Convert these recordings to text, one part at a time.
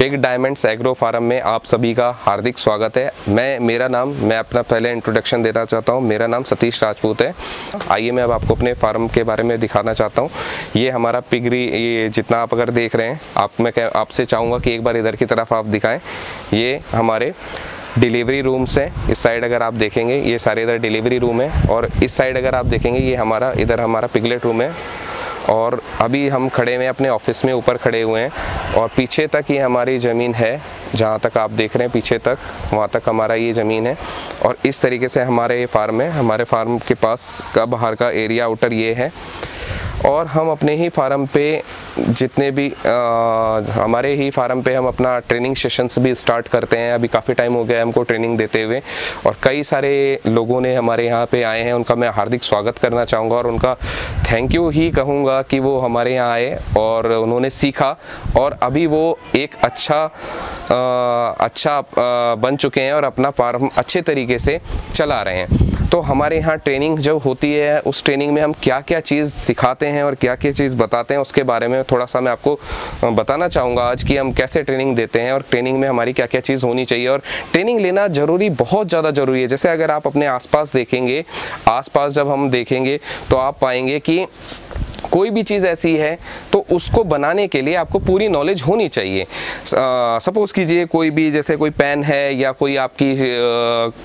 Pig diamonds agro farm में आप सभी का हार्दिक स्वागत है। मैं अपना पहले इंट्रोडक्शन देना चाहता हूं। मेरा नाम सतीश राजपूत है। आइए मैं अब आपको अपने फार्म के बारे में दिखाना चाहता हूं। ये हमारा पिगरी, ये जितना आप अगर देख रहे हैं, मैं आपसे चाहूँगा कि एक बार इधर की तरफ आप दिखाएं। ये हमारे डिलीवरी रूम्स हैं। इस साइड अगर आप देखेंगे ये सारे इधर डिलीवरी रूम है, और इस साइड अगर आप देखेंगे ये इधर हमारा पिगलेट रूम है। और अभी हम खड़े हुए हैं अपने ऑफिस में, ऊपर खड़े हुए हैं, और पीछे तक ये हमारी ज़मीन है। जहाँ तक आप देख रहे हैं पीछे तक, वहाँ तक हमारा ये ज़मीन है। और इस तरीके से हमारे ये फार्म है। हमारे फार्म के पास का बाहर का एरिया आउटर ये है। और हम अपने ही फार्म पे जितने भी हमारे ही फार्म पे हम अपना ट्रेनिंग सेशंस भी स्टार्ट करते हैं। अभी काफ़ी टाइम हो गया है हमको ट्रेनिंग देते हुए, और कई सारे लोगों ने हमारे यहाँ पे आए हैं। उनका मैं हार्दिक स्वागत करना चाहूँगा और उनका थैंक यू ही कहूँगा कि वो हमारे यहाँ आए और उन्होंने सीखा, और अभी वो एक अच्छा बन चुके हैं और अपना फार्म अच्छे तरीके से चला रहे हैं। तो हमारे यहाँ ट्रेनिंग जब होती है, उस ट्रेनिंग में हम क्या क्या चीज़ सिखाते हैं और क्या क्या चीज़ बताते हैं, उसके बारे में थोड़ा सा मैं आपको बताना चाहूँगा आज कि हम कैसे ट्रेनिंग देते हैं और ट्रेनिंग में हमारी क्या क्या चीज़ होनी चाहिए। और ट्रेनिंग लेना ज़रूरी, बहुत ज़्यादा ज़रूरी है। जैसे अगर आप अपने आसपास देखेंगे, जब हम देखेंगे तो आप पाएंगे कि कोई भी चीज़ ऐसी है तो उसको बनाने के लिए आपको पूरी नॉलेज होनी चाहिए। सपोज़ कीजिए कोई भी, जैसे कोई पेन है या कोई आपकी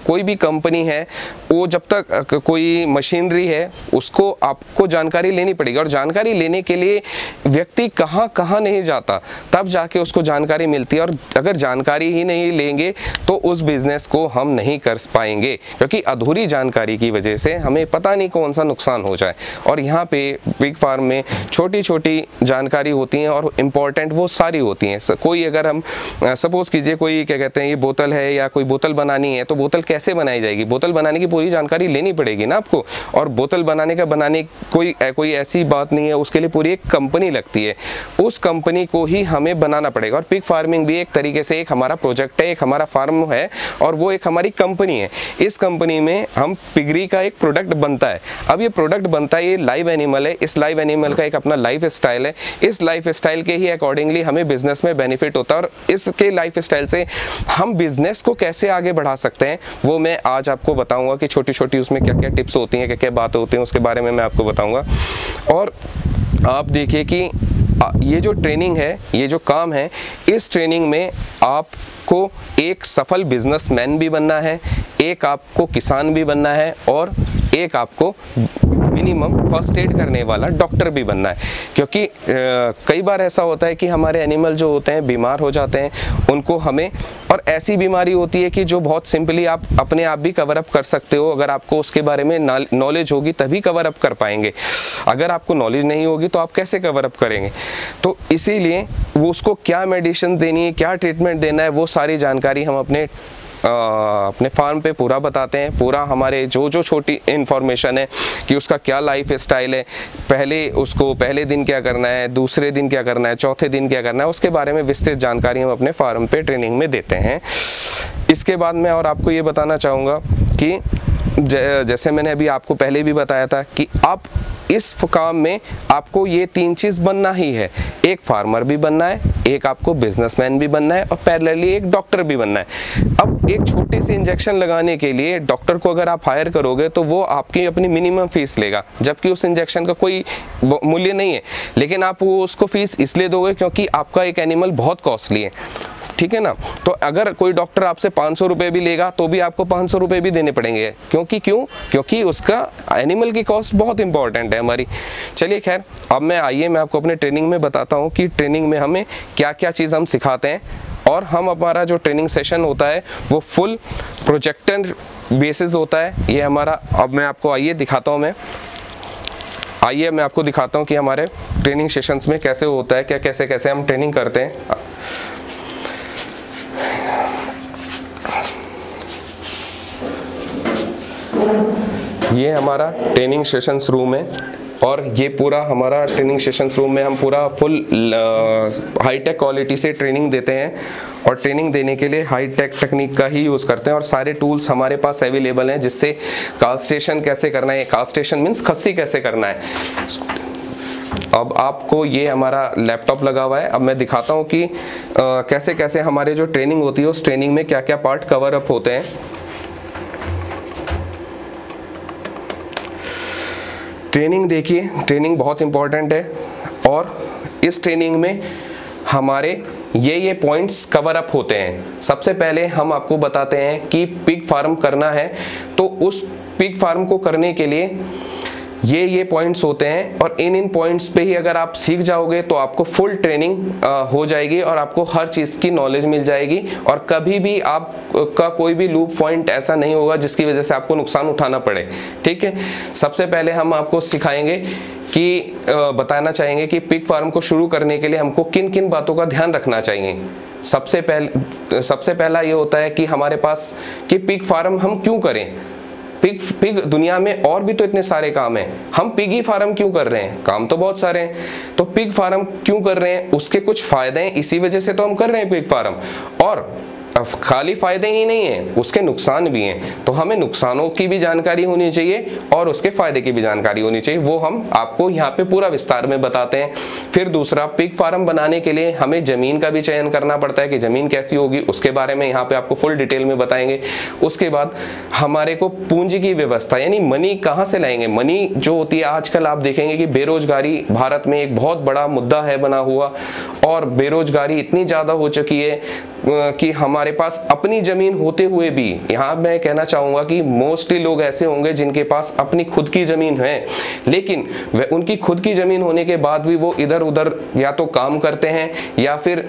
कोई भी कंपनी है, वो जब तक कोई मशीनरी है उसको आपको जानकारी लेनी पड़ेगी। और जानकारी लेने के लिए व्यक्ति कहाँ कहाँ नहीं जाता, तब जाके उसको जानकारी मिलती है। और अगर जानकारी ही नहीं लेंगे तो उस बिज़नेस को हम नहीं कर पाएंगे, क्योंकि अधूरी जानकारी की वजह से हमें पता नहीं कौन सा नुकसान हो जाए। और यहाँ पे पिग फार्म में छोटी छोटी जानकारी होती हैं और इम्पॉर्टेंट वो सारी होती हैं। कोई अगर हम सपोज़ कीजिए कोई क्या कहते हैं, ये बोतल है या कोई बोतल बनानी है, तो बोतल कैसे बनाई जाएगी, बोतल बनाने की पूरी जानकारी लेनी पड़ेगी ना आपको। और बोतल बनाने कोई ऐसी बात नहीं है, उसके लिए पूरी एक कंपनी लगती है, उस कंपनी को ही हमें बनाना पड़ेगा। और पिग फार्मिंग भी एक तरीके से एक हमारा प्रोजेक्ट है, एक हमारा फार्म है, और वो एक हमारी कंपनी है। इस कंपनी में हम पिगरी का एक प्रोडक्ट बनता है। अब ये प्रोडक्ट बनता है, ये लाइव एनिमल है। इस लाइव एनिमल का एक अपना लाइफ स्टाइल है। इस लाइफ स्टाइल के ही अकॉर्डिंगली हमें बिजनेस में बेनिफिट होता है। और इसके लाइफ स्टाइल से हम बिजनेस को कैसे आगे बढ़ा सकते हैं, वो मैं आज आपको बताऊंगा कि छोटी छोटी उसमें क्या क्या टिप्स होती हैं, क्या क्या बातें होती हैं, उसके बारे में मैं आपको बताऊंगा। और आप देखिए कि ये जो ट्रेनिंग है, ये जो काम है, इस ट्रेनिंग में आपको एक सफल बिजनेसमैन भी बनना है, एक आपको किसान भी बनना है, और एक आपको मिनिमम फर्स्ट एड करने वाला डॉक्टर भी बनना है। क्योंकि कई बार ऐसा होता है कि हमारे एनिमल जो होते हैं बीमार हो जाते हैं, उनको हमें, और ऐसी बीमारी होती है कि जो बहुत सिंपली आप अपने आप भी कवर अप कर सकते हो। अगर आपको उसके बारे में नॉलेज होगी तभी कवर अप कर पाएंगे। अगर आपको नॉलेज नहीं होगी तो आप कैसे कवर अप करेंगे। तो इसीलिए वो उसको क्या मेडिसिन देनी है, क्या ट्रीटमेंट देना है, वो सारी जानकारी हम अपने फार्म पे पूरा बताते हैं। पूरा हमारे जो छोटी इन्फॉर्मेशन है कि उसका क्या लाइफ स्टाइल है, पहले दिन क्या करना है, दूसरे दिन क्या करना है, चौथे दिन क्या करना है, उसके बारे में विस्तृत जानकारी हम अपने फार्म पे ट्रेनिंग में देते हैं। इसके बाद मैं और आपको ये बताना चाहूँगा कि जैसे मैंने अभी आपको पहले भी बताया था कि आप इस काम में आपको ये 3 चीज़ बनना ही है। एक फार्मर भी बनना है, एक आपको बिजनेसमैन भी बनना है, और पैरेलली एक डॉक्टर भी बनना है। अब एक छोटे से इंजेक्शन लगाने के लिए डॉक्टर को अगर आप हायर करोगे तो वो आपकी अपनी मिनिमम फीस लेगा, जबकि उस इंजेक्शन का कोई मूल्य नहीं है। लेकिन आप वो उसको फीस इसलिए दोगे क्योंकि आपका एक एनिमल बहुत कॉस्टली है, ठीक है ना। तो अगर कोई डॉक्टर आपसे 500 रुपये भी लेगा तो भी आपको 500 रुपये भी देने पड़ेंगे। क्योंकि उसका एनिमल की कॉस्ट बहुत इंपॉर्टेंट है हमारी। चलिए खैर, अब मैं आपको अपने ट्रेनिंग में बताता हूँ कि ट्रेनिंग में हमें क्या क्या चीज़ हम सिखाते हैं। और हमारा जो ट्रेनिंग सेशन होता है वो फुल प्रोजेक्टर बेसिस होता है। ये हमारा, अब मैं आपको दिखाता हूँ। मैं आपको दिखाता हूँ कि हमारे ट्रेनिंग सेशंस में कैसे होता है, क्या कैसे हम ट्रेनिंग करते हैं। ये हमारा ट्रेनिंग सेशंस रूम है, और ये पूरा हमारा ट्रेनिंग सेशंस रूम में हम पूरा फुल हाईटेक क्वालिटी से ट्रेनिंग देते हैं। और ट्रेनिंग देने के लिए हाईटेक टेक्निक का ही यूज़ करते हैं, और सारे टूल्स हमारे पास अवेलेबल हैं, जिससे कास्ट्रेशन कैसे करना है, कास्ट्रेशन मीन्स खस्सी कैसे करना है, अब आपको ये हमारा लैपटॉप लगा हुआ है। अब मैं दिखाता हूँ कि कैसे कैसे हमारे जो ट्रेनिंग होती है उस ट्रेनिंग में क्या क्या पार्ट कवर अप होते हैं। ट्रेनिंग देखिए, ट्रेनिंग बहुत इंपॉर्टेंट है और इस ट्रेनिंग में हमारे ये पॉइंट्स कवर अप होते हैं। सबसे पहले हम आपको बताते हैं कि पिग फार्म करना है तो उस पिग फार्म को करने के लिए ये पॉइंट्स होते हैं और इन पॉइंट्स पे ही अगर आप सीख जाओगे तो आपको फुल ट्रेनिंग हो जाएगी और आपको हर चीज़ की नॉलेज मिल जाएगी और कभी भी आपका कोई भी लूप पॉइंट ऐसा नहीं होगा जिसकी वजह से आपको नुकसान उठाना पड़े। ठीक है, सबसे पहले हम आपको सिखाएंगे कि बताना चाहेंगे कि पिग फार्म को शुरू करने के लिए हमको किन किन बातों का ध्यान रखना चाहिए। सबसे पहला ये होता है कि हमारे पास कि पिग फार्म हम क्यों करें। पिग दुनिया में और भी तो इतने सारे काम हैं, हम पिग ही फार्म क्यों कर रहे हैं? काम तो बहुत सारे हैं, तो पिग फार्म क्यों कर रहे हैं, उसके कुछ फायदे हैं, इसी वजह से तो हम कर रहे हैं पिग फार्म। और खाली फायदे ही नहीं है, उसके नुकसान भी हैं, तो हमें नुकसानों की भी जानकारी होनी चाहिए और उसके फायदे की भी जानकारी होनी चाहिए। वो हम आपको यहाँ पे पूरा विस्तार में बताते हैं। फिर दूसरा, पिग फार्म बनाने के लिए हमें जमीन का भी चयन करना पड़ता है कि जमीन कैसी होगी, उसके बारे में यहाँ पे आपको फुल डिटेल में बताएंगे। उसके बाद हमारे को पूंजी की व्यवस्था, यानी मनी कहाँ से लाएंगे। मनी जो होती है, आजकल आप देखेंगे कि बेरोजगारी भारत में एक बहुत बड़ा मुद्दा है बना हुआ और बेरोजगारी इतनी ज्यादा हो चुकी है कि हमारे पास अपनी जमीन होते हुए भी, यहाँ मैं कहना चाहूंगा कि मोस्टली लोग ऐसे होंगे जिनके पास अपनी खुद की जमीन है, लेकिन उनकी खुद की जमीन होने के बाद भी वो इधर उधर या तो काम करते हैं या फिर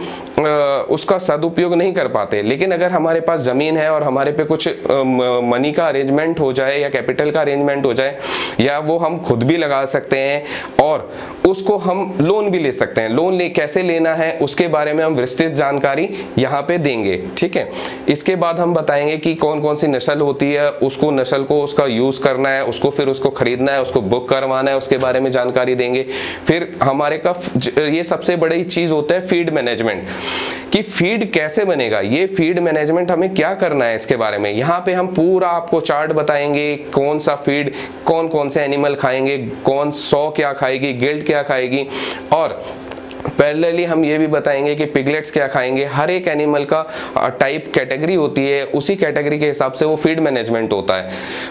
उसका सदुपयोग नहीं कर पाते। लेकिन अगर हमारे पास जमीन है और हमारे पे कुछ मनी का अरेंजमेंट हो जाए या कैपिटल का अरेंजमेंट हो जाए या वो हम खुद भी लगा सकते हैं और उसको हम लोन भी ले सकते हैं। लोन कैसे लेना है उसके बारे में हम विस्तृत जानकारी यहाँ पे देंगे। ठीक है, इसके बाद हम बताएंगे कि कौन कौन सी नस्ल होती है, उसको नस्ल को उसका यूज करना है, उसको फिर उसको खरीदना है, उसको बुक करवाना है, उसके बारे में जानकारी देंगे। फिर हमारे का ये सबसे बड़ी चीज होता है फीड मैनेजमेंट, कि फीड कैसे बनेगा, ये फीड मैनेजमेंट हमें क्या करना है इसके बारे में यहाँ पे हम पूरा आपको चार्ट बताएंगे। कौन सा फीड कौन कौन से एनिमल खाएंगे, कौन सौ क्या खाएगी, गिल्ट क्या खाएगी, और पैरेलली हम ये भी बताएंगे कि पिगलेट्स क्या खाएंगे। हर एक एनिमल का टाइप कैटेगरी होती है, उसी कैटेगरी के हिसाब से वो फीड मैनेजमेंट होता है।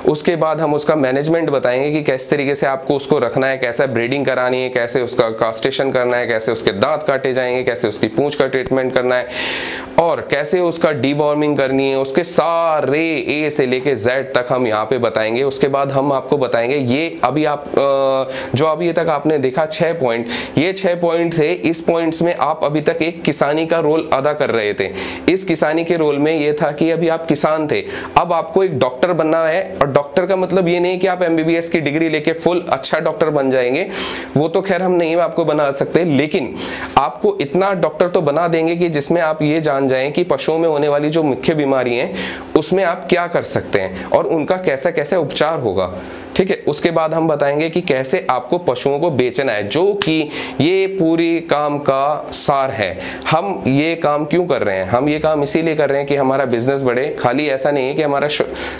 उसके बाद हम उसका मैनेजमेंट बताएंगे कि किस तरीके से आपको उसको रखना है, कैसे ब्रीडिंग करानी है, कैसे उसका कास्टेशन करना है, कैसे उसके दांत काटे जाएंगे, कैसे उसकी पूंछ का ट्रीटमेंट करना है और कैसे उसका डीवॉर्मिंग करनी है। उसके सारे ए से लेके जेड तक हम यहाँ पे बताएंगे। उसके बाद हम आपको बताएंगे ये अभी आप जो अभी तक आपने देखा 6 पॉइंट, ये 6 पॉइंट थे। इस पॉइंट्स में आप अभी तक एक किसानी का रोल अदा कर रहे थे। इस किसानी के रोल में ये था कि अभी आप किसान थे, अब आपको एक डॉक्टर बनना है। और डॉक्टर का मतलब ये नहीं कि आप MBBS की डिग्री लेके फुल अच्छा डॉक्टर बन जाएंगे, वो तो खैर हम नहीं आपको बना सकते, लेकिन आपको इतना डॉक्टर तो बना देंगे कि जिसमें आप ये जान जाएं कि पशुओं में होने वाली जो मुख्य बीमारी हैं उसमें आप क्या कर सकते हैं और उनका कैसा कैसे उपचार होगा। ठीक है, उसके बाद हम बताएंगे कि कैसे आपको पशुओं को बेचना है, जो कि ये पूरी काम का सार है। हम ये काम क्यों कर रहे हैं, हम ये काम इसीलिए कर रहे हैं कि हमारा बिजनेस बढ़े। खाली ऐसा नहीं है कि हमारा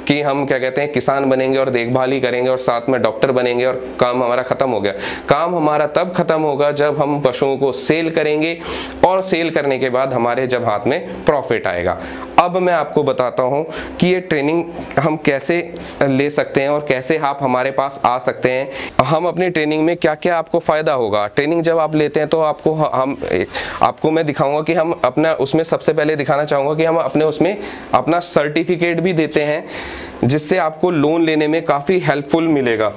कि हम क्या कहते हैं किसान बनेंगे और देखभाल ही करेंगे और साथ में डॉक्टर बनेंगे और काम हमारा खत्म हो गया। काम हमारा तब खत्म होगा जब हम पशुओं को सेल करेंगे और सेल करने के बाद हमारे जब हाथ में प्रॉफिट आएगा। अब मैं आपको बताता हूं कि ये ट्रेनिंग हम कैसे ले सकते हैं और कैसे आप हमारे पास आ सकते हैं। हम अपनी ट्रेनिंग में क्या क्या आपको फायदा होगा। ट्रेनिंग जब आप लेते हैं तो आपको मैं दिखाऊंगा कि हम अपना उसमें सबसे पहले दिखाना चाहूंगा कि हम अपने उसमें अपना सर्टिफिकेट भी देते हैं, जिससे आपको लोन लेने में काफ़ी हेल्पफुल मिलेगा,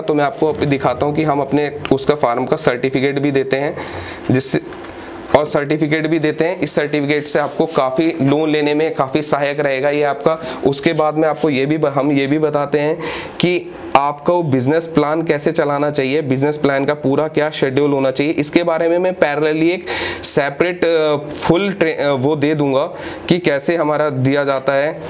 तो मैं आपको दिखाता हूं कि हम अपने उसका फार्म का सर्टिफिकेट भी देते हैं, जिससे और सर्टिफिकेट भी देते हैं। इस सर्टिफिकेट से आपको काफ़ी लोन लेने में काफ़ी सहायक रहेगा ये आपका। उसके बाद में आपको हम ये भी बताते हैं कि आपको बिजनेस प्लान कैसे चलाना चाहिए, बिजनेस प्लान का पूरा क्या शेड्यूल होना चाहिए। इसके बारे में मैं पैरेलली एक सेपरेट फुल वो दे दूंगा कि कैसे हमारा दिया जाता है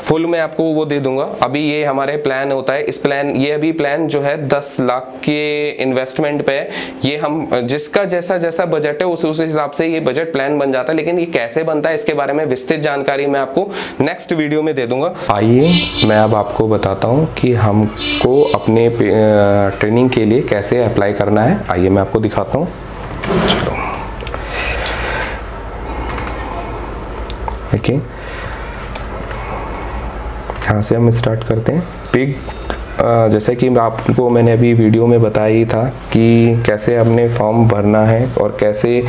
फुल मैं आपको वो दे दूंगा। अभी ये हमारे प्लान होता है, इस प्लान ये अभी प्लान जो है 10 लाख के इन्वेस्टमेंट पे है। ये हम जिसका जैसा जैसा बजट है उस हिसाब से ये बजट प्लान बन जाता है, लेकिन ये कैसे बनता है इसके बारे में विस्तृत जानकारी मैं आपको नेक्स्ट वीडियो में दे दूंगा। आइए मैं अब आपको बताता हूँ कि हमको अपने ट्रेनिंग के लिए कैसे अप्लाई करना है। आइए मैं आपको दिखाता हूँ। चलो देखिए, यहाँ से हम स्टार्ट करते हैं। पिग जैसे कि आपको मैंने अभी वीडियो में बताया ही था कि कैसे अपने फॉर्म भरना है और कैसे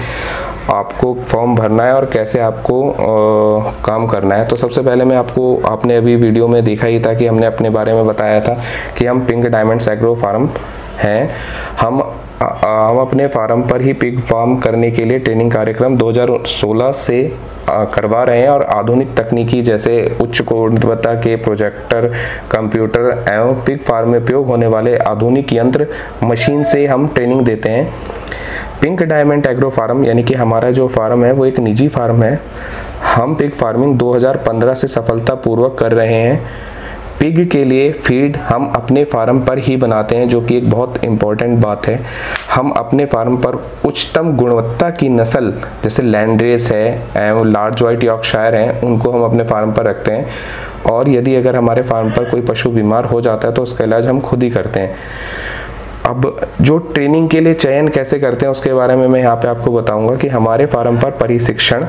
आपको फॉर्म भरना है और कैसे आपको काम करना है। तो सबसे पहले मैं आपने अभी वीडियो में देखा ही था कि हमने अपने बारे में बताया था कि हम पिंक डायमंड्स एग्रो फार्म हैं। हम अपने फार्म पर ही पिग फार्म करने के लिए ट्रेनिंग कार्यक्रम 2016 से करवा रहे हैं और आधुनिक तकनीकी जैसे उच्च गुणवत्ता के प्रोजेक्टर, कंप्यूटर एवं पिग फार्म में उपयोग होने वाले आधुनिक यंत्र मशीन से हम ट्रेनिंग देते हैं। पिंक डायमंड एग्रो फार्म यानी कि हमारा जो फार्म है वो एक निजी फार्म है। हम पिग फार्मिंग 2015 से सफलतापूर्वक कर रहे हैं। पिग के लिए फीड हम अपने फार्म पर ही बनाते हैं, जो कि एक बहुत इम्पोर्टेंट बात है। हम अपने फार्म पर उच्चतम गुणवत्ता की नस्ल जैसे लैंडरेस है एवं लार्ज व्हाइट यॉर्कशायर हैं, उनको हम अपने फार्म पर रखते हैं। और यदि अगर हमारे फार्म पर कोई पशु बीमार हो जाता है तो उसका इलाज हम खुद ही करते हैं। अब जो ट्रेनिंग के लिए चयन कैसे करते हैं उसके बारे में मैं यहाँ पे आपको बताऊंगा कि हमारे फार्म पर प्रशिक्षण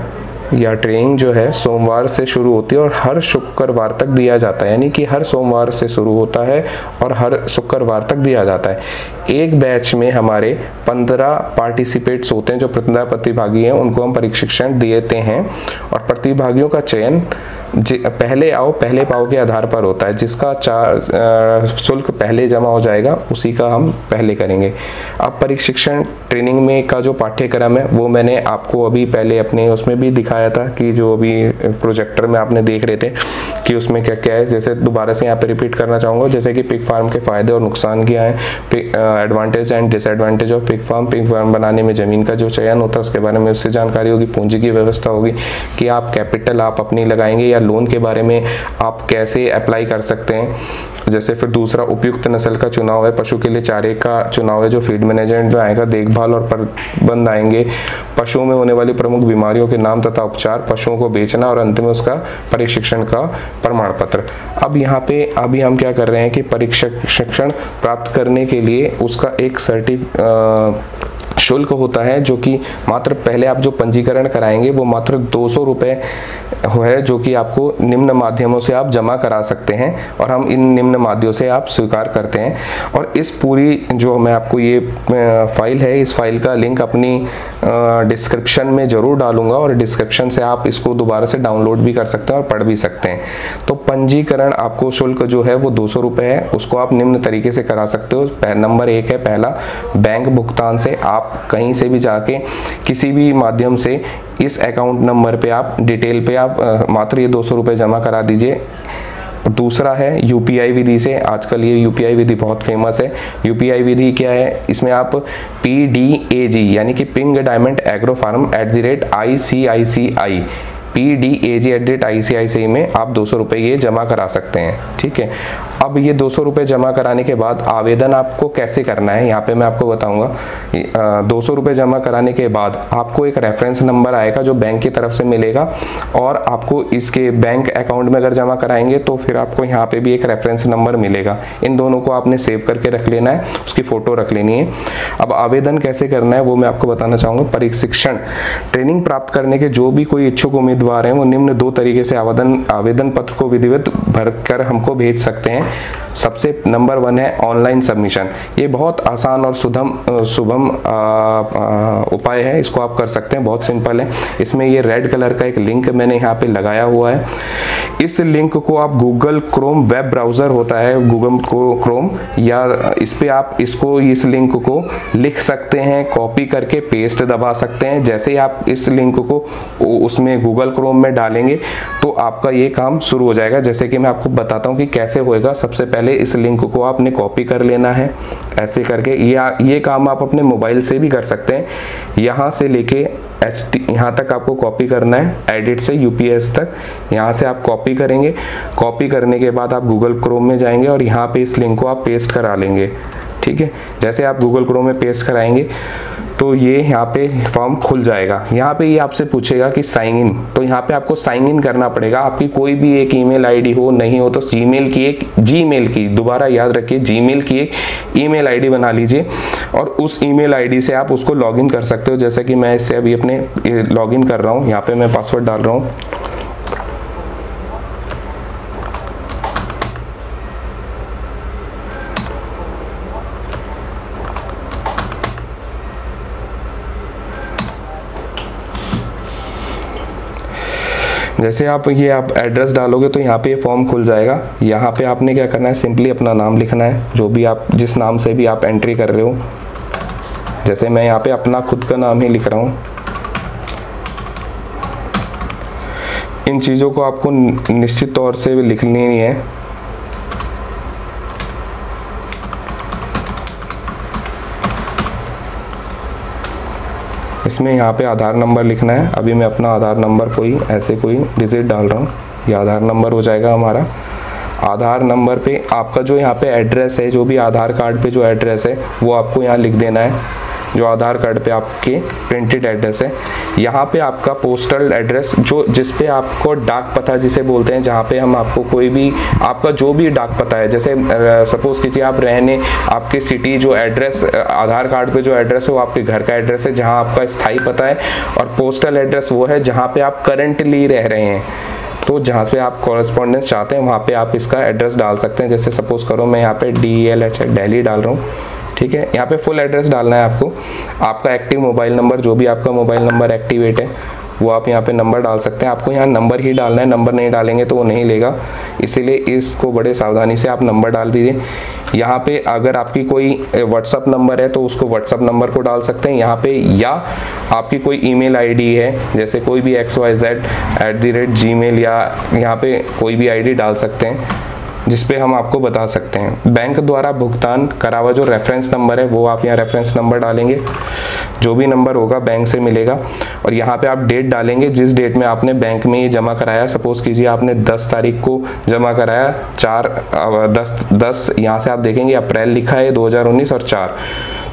या ट्रेनिंग जो है सोमवार से शुरू होती है और हर शुक्रवार तक दिया जाता है। यानी कि हर सोमवार से शुरू होता है और हर शुक्रवार तक दिया जाता है। एक बैच में हमारे 15 पार्टिसिपेट्स होते हैं, जो प्रतिभागी हैं उनको हम प्रशिक्षण देते हैं। और प्रतिभागियों का चयन पहले आओ पहले पाओ के आधार पर होता है। जिसका शुल्क पहले जमा हो जाएगा उसी का हम पहले करेंगे। अब प्रशिक्षण ट्रेनिंग में का जो पाठ्यक्रम है वो मैंने आपको अभी पहले अपने उसमें भी दिखाया था कि जो अभी प्रोजेक्टर में आपने देख रहे थे कि उसमें क्या क्या है। जैसे दोबारा से यहाँ पे रिपीट करना चाहूँगा, जैसे कि पिग फार्म के फायदे और नुकसान क्या है, advantage and disadvantage of pig farm बनाने में ज़मीन का जो चयन होता है उसके बारे में उससे जानकारी होगी। पूंजी की व्यवस्था होगी कि आप कैपिटल आप अपनी लगाएंगे या लोन के बारे में आप कैसे अप्लाई कर सकते हैं। जैसे फिर दूसरा उपयुक्त नस्ल का चुनाव है, पशु के लिए चारे का चुनाव है जो फीड मैनेजमेंट में आएगा, देखभाल और प्रबंध आएंगे, पशुओं में होने वाली प्रमुख बीमारियों के नाम तथा उपचार, पशुओं को बेचना और अंत में उसका प्रशिक्षण का प्रमाण पत्र। अब यहाँ पे अभी हम क्या कर रहे हैं कि प्रशिक्षण प्राप्त करने के लिए उसका एक शुल्क होता है, जो कि मात्र पहले आप जो पंजीकरण कराएंगे वो मात्र 200 रुपये है, जो कि आपको निम्न माध्यमों से आप जमा करा सकते हैं और हम इन निम्न माध्यमों से आप स्वीकार करते हैं। और इस पूरी जो मैं आपको ये फाइल है, इस फाइल का लिंक अपनी डिस्क्रिप्शन में ज़रूर डालूंगा और डिस्क्रिप्शन से आप इसको दोबारा से डाउनलोड भी कर सकते हैं और पढ़ भी सकते हैं। तो पंजीकरण आपको शुल्क जो है वो 200 रुपये है, उसको आप निम्न तरीके से करा सकते हो। नंबर 1 है पहला, बैंक भुगतान से आप कहीं से भी जाके किसी भी माध्यम से इस अकाउंट नंबर पे आप डिटेल पे आप मात्र ये 200 रुपये जमा करा दीजिए। दूसरा है यूपीआई विधि से, आजकल ये यूपीआई विधि बहुत फेमस है। यूपीआई विधि क्या है, इसमें आप PDAG यानी कि pink diamond agro farm @ICICI PDAG@ICICI में आप 200 रुपये ये जमा करा सकते हैं। ठीक है, अब ये 200 रुपये जमा कराने के बाद आवेदन आपको कैसे करना है यहाँ पे मैं आपको बताऊंगा। 200 रुपये जमा कराने के बाद आपको एक रेफरेंस नंबर आएगा जो बैंक की तरफ से मिलेगा और आपको इसके बैंक अकाउंट में अगर जमा कराएंगे तो फिर आपको यहाँ पे भी एक रेफरेंस नंबर मिलेगा। इन दोनों को आपने सेव करके रख लेना है, उसकी फ़ोटो रख लेनी है। अब आवेदन कैसे करना है वो मैं आपको बताना चाहूँगा। प्रशिक्षण ट्रेनिंग प्राप्त करने के जो भी कोई इच्छुक उम्मीदवार हैं वो निम्न 2 तरीके से आवेदन पत्र को विधिवत भरकर हमको भेज सकते हैं। सबसे नंबर 1 है ऑनलाइन सबमिशन। ये बहुत आसान और सुगम उपाय है, इसको आप कर सकते हैं, बहुत सिंपल है। इसमें ये रेड कलर का एक लिंक मैंने यहाँ पे लगाया हुआ है। इस लिंक को आप गूगल क्रोम वेब ब्राउज़र होता है, गूगल क्रोम, या इस पे आप इस लिंक को लिख सकते हैं, कॉपी करके पेस्ट दबा सकते हैं। जैसे ही आप इस लिंक को उसमें गूगल गूगल क्रोम में डालेंगे तो आपका ये काम शुरू हो जाएगा। जैसे कि मैं आपको बताता हूँ कि कैसे होएगा। सबसे पहले इस लिंक को आपने कॉपी कर लेना है ऐसे करके, ये काम आप अपने मोबाइल से भी कर सकते हैं। यहाँ से लेके यहाँ तक आपको कॉपी करना है, एडिट से यूपीएस तक यहाँ से आप कॉपी करेंगे। कॉपी करने के बाद आप गूगल क्रोम में जाएंगे और यहाँ पे इस लिंक को आप पेस्ट करा लेंगे, ठीक है। जैसे आप गूगल क्रोम में पेस्ट कराएंगे तो ये यहाँ पे फॉर्म खुल जाएगा। यहाँ पे ये आपसे पूछेगा कि साइन इन, तो यहाँ पे आपको साइन इन करना पड़ेगा। आपकी कोई भी एक ईमेल आईडी हो, नहीं हो तो जीमेल की दोबारा याद रखिए, जीमेल की एक ईमेल आईडी बना लीजिए और उस ईमेल आईडी से आप उसको लॉगिन कर सकते हो। जैसे कि मैं इससे अभी अपने लॉगिन कर रहा हूँ, यहाँ पे मैं पासवर्ड डाल रहा हूँ। जैसे आप एड्रेस डालोगे तो यहाँ पे ये फॉर्म खुल जाएगा। यहाँ पे आपने क्या करना है, सिंपली अपना नाम लिखना है, जो भी आप जिस नाम से भी आप एंट्री कर रहे हो। जैसे मैं यहाँ पे अपना खुद का नाम ही लिख रहा हूँ। इन चीज़ों को आपको निश्चित तौर से लिखनी ही है। इसमें यहाँ पे आधार नंबर लिखना है। अभी मैं अपना आधार नंबर कोई डिजिट डाल रहा हूँ, ये आधार नंबर हो जाएगा हमारा। आधार नंबर पे आपका जो यहाँ पे एड्रेस है, जो भी आधार कार्ड पे जो एड्रेस है वो आपको यहाँ लिख देना है, जो आधार कार्ड पे आपके प्रिंटेड एड्रेस है। यहाँ पे आपका पोस्टल एड्रेस जिस पे आपको डाक पता जिसे बोलते हैं, जहाँ पे हम आपको कोई भी आपका जो भी डाक पता है, जैसे सपोज कीजिए आप रहने आपके सिटी जो एड्रेस आधार कार्ड पे जो एड्रेस है वो आपके घर का एड्रेस है जहाँ आपका स्थायी पता है, और पोस्टल एड्रेस वो है जहाँ पे आप करंटली रह रहे हैं। तो जहाँ पे आप कॉरेस्पॉन्डेंस चाहते हैं वहाँ पे आप इसका एड्रेस डाल सकते हैं। जैसे सपोज करो मैं यहाँ पे DELH दिल्ली डाल रहा हूँ, ठीक है। यहाँ पे फुल एड्रेस डालना है आपको। आपका एक्टिव मोबाइल नंबर, जो भी आपका मोबाइल नंबर एक्टिवेट है वो आप यहाँ पे नंबर डाल सकते हैं। आपको यहाँ नंबर ही डालना है, नंबर नहीं डालेंगे तो वो नहीं लेगा, इसीलिए इसको बड़े सावधानी से आप नंबर डाल दीजिए। यहाँ पे अगर आपकी कोई व्हाट्सअप नंबर है तो उसको व्हाट्सअप नंबर को डाल सकते हैं यहाँ पे, या आपकी कोई ईमेल आईडी है जैसे कोई भी XYZ@gmail, या यहाँ पे कोई भी आईडी डाल सकते हैं जिस पे हम आपको बता सकते हैं। बैंक द्वारा भुगतान करा हुआ जो रेफरेंस नंबर है वो आप यहाँ रेफरेंस नंबर डालेंगे, जो भी नंबर होगा बैंक से मिलेगा। और यहाँ पे आप डेट डालेंगे जिस डेट में आपने बैंक में ये जमा कराया। सपोज कीजिए आपने 10 तारीख को जमा कराया, 4/10 यहाँ से आप देखेंगे अप्रैल लिखा है 2019 और 4,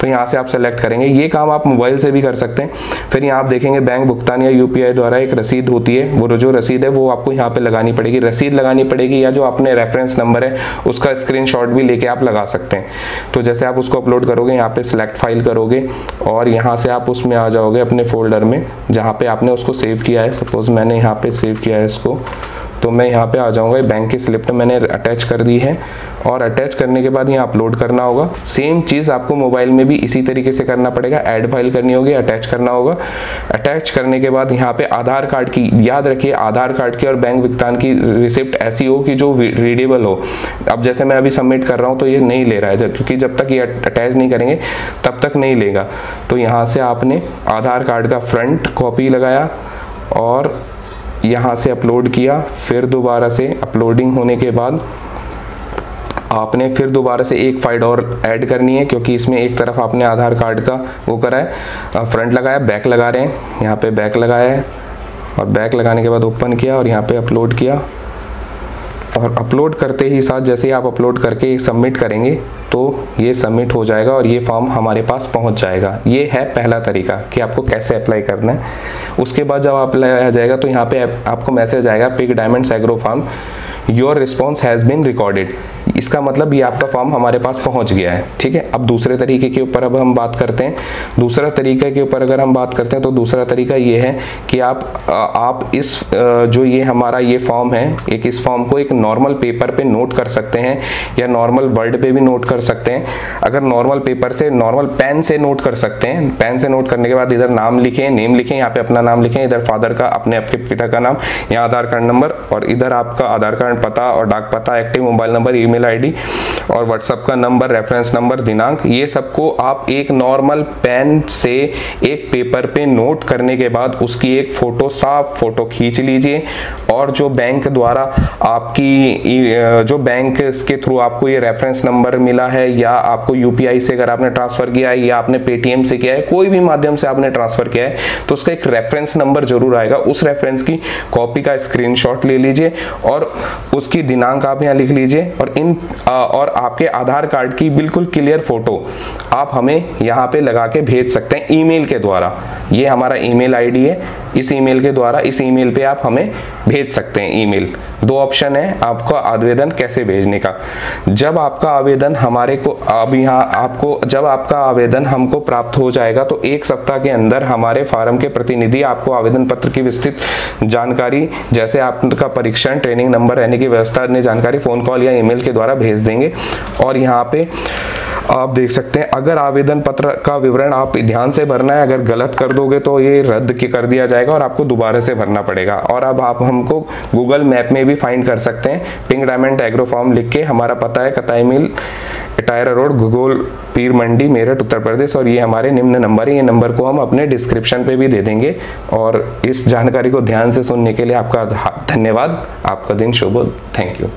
तो यहाँ से आप सेलेक्ट करेंगे। ये काम आप मोबाइल से भी कर सकते हैं। फिर यहाँ आप देखेंगे बैंक भुगतान या UPI द्वारा एक रसीद होती है, वो जो रसीद है वो आपको यहाँ पे लगानी पड़ेगी, रसीद लगानी पड़ेगी, या जो आपने रेफरेंस नंबर है उसका स्क्रीनशॉट भी लेके आप लगा सकते हैं। तो जैसे आप उसको अपलोड करोगे, यहाँ पे सिलेक्ट फाइल करोगे और यहाँ से आप उसमें आ जाओगे अपने फोल्डर में जहाँ पे आपने उसको सेव किया है। सपोज मैंने यहाँ पे सेव किया है इसको, तो मैं यहाँ पे आ जाऊँगा। बैंक की स्लिप मैंने अटैच कर दी है और अटैच करने के बाद यहाँ अपलोड करना होगा। सेम चीज़ आपको मोबाइल में भी इसी तरीके से करना पड़ेगा। ऐड फाइल करनी होगी, अटैच करना होगा। अटैच करने के बाद यहाँ पे आधार कार्ड की, याद रखिए आधार कार्ड की और बैंक भुगतान की रिसिप्ट ऐसी हो कि जो रीडेबल हो। अब जैसे मैं अभी सबमिट कर रहा हूँ तो ये नहीं ले रहा है, क्योंकि जब तक ये अटैच नहीं करेंगे तब तक नहीं लेगा। तो यहाँ से आपने आधार कार्ड का फ्रंट कॉपी लगाया और यहाँ से अपलोड किया। फिर दोबारा से अपलोडिंग होने के बाद आपने फिर दोबारा से एक फाइल और ऐड करनी है, क्योंकि इसमें एक तरफ आपने आधार कार्ड का वो करा है, फ्रंट लगाया, बैक लगा रहे हैं। यहाँ पे बैक लगाया है और बैक लगाने के बाद ओपन किया और यहाँ पे अपलोड किया। और अपलोड करते ही साथ जैसे ही आप अपलोड करके सबमिट करेंगे तो ये सबमिट हो जाएगा और ये फॉर्म हमारे पास पहुंच जाएगा। ये है पहला तरीका कि आपको कैसे अप्लाई करना है। उसके बाद जब अप्लाई आ जाएगा तो यहाँ पे आपको मैसेज आएगा, pink diamonds agro farm, your response has been recorded. इसका मतलब ये आपका फॉर्म हमारे पास पहुंच गया है, ठीक है। अब दूसरे तरीके के ऊपर अब हम बात करते हैं। दूसरा तरीके के ऊपर अगर हम बात करते हैं तो दूसरा तरीका ये है कि आप इस जो ये हमारा ये फॉर्म है, इस फॉर्म को एक नॉर्मल पेपर पे नोट कर सकते हैं या नॉर्मल वर्ड पे भी नोट कर कर सकते हैं। अगर नॉर्मल पेपर से, नॉर्मल पेन से नोट कर सकते हैं। पेन से नोट करने के बाद इधर नाम लिखें, नेम लिखें, यहाँ पे अपना नाम लिखें, इधर फादर का, अपने आपके पिता का नाम, यहाँ आधार कार्ड नंबर, और इधर आपका आधार कार्ड पता और डाक पता, active mobile number, email ID और व्हाट्सएप का नंबर, रेफरेंस नंबर, दिनांक, ये सबको आप एक नॉर्मल पेन से एक पेपर पे नोट करने के बाद उसकी एक फोटो, साफ फोटो खींच लीजिए। और जो बैंक द्वारा आपकी, जो बैंक के थ्रू आपको ये रेफरेंस नंबर मिला है, या आपको यूपीआई से अगर आपने ट्रांसफर किया है, या आपने पेटीएम से किया है, कोई भी माध्यम से आपने ट्रांसफर किया है, तो उसका एक रेफरेंस नंबर जरूर आएगा। उस रेफरेंस की कॉपी का स्क्रीनशॉट ले लीजिए और उसकी दिनांक आप यहाँ लिख लीजिए, और आपके आधार कार्ड की बिल्कुल क्लियर फोटो आप हमें यहाँ पे लगा के भेज सकते हैं ईमेल के द्वारा। ये हमारा ईमेल आईडी है, इस ईमेल के द्वारा, इस ईमेल पे आप हमें भेज सकते हैं ईमेल। दो ऑप्शन है आपका आवेदन कैसे भेजने का। जब आपका आवेदन हमारे को, अब यहाँ आपको, जब आपका आवेदन हमको प्राप्त हो जाएगा तो 1 सप्ताह के अंदर हमारे फार्म के प्रतिनिधि आपको आवेदन पत्र की विस्तृत जानकारी, जैसे आपका परीक्षण, ट्रेनिंग नंबर, रहने की व्यवस्था, अन्य जानकारी फोन कॉल या ईमेल के द्वारा भेज देंगे। और यहाँ पे आप देख सकते हैं, अगर आवेदन पत्र का विवरण आप ध्यान से भरना है, अगर गलत कर दोगे तो ये रद्द कर दिया जाएगा और आपको दोबारा से भरना पड़ेगा। और अब आप हमको गूगल मैप में भी फाइंड कर सकते हैं। पिंक डायमंड एग्रो फार्म लिख के, हमारा पता है कताई मिल, टायरा रोड, घुगोल पीर मंडी, मेरठ, उत्तर प्रदेश। और ये हमारे निम्न नंबर है, ये नंबर को हम अपने डिस्क्रिप्शन पे भी दे देंगे। और इस जानकारी को ध्यान से सुनने के लिए आपका धन्यवाद। आपका दिन शुभ हो। Thank you.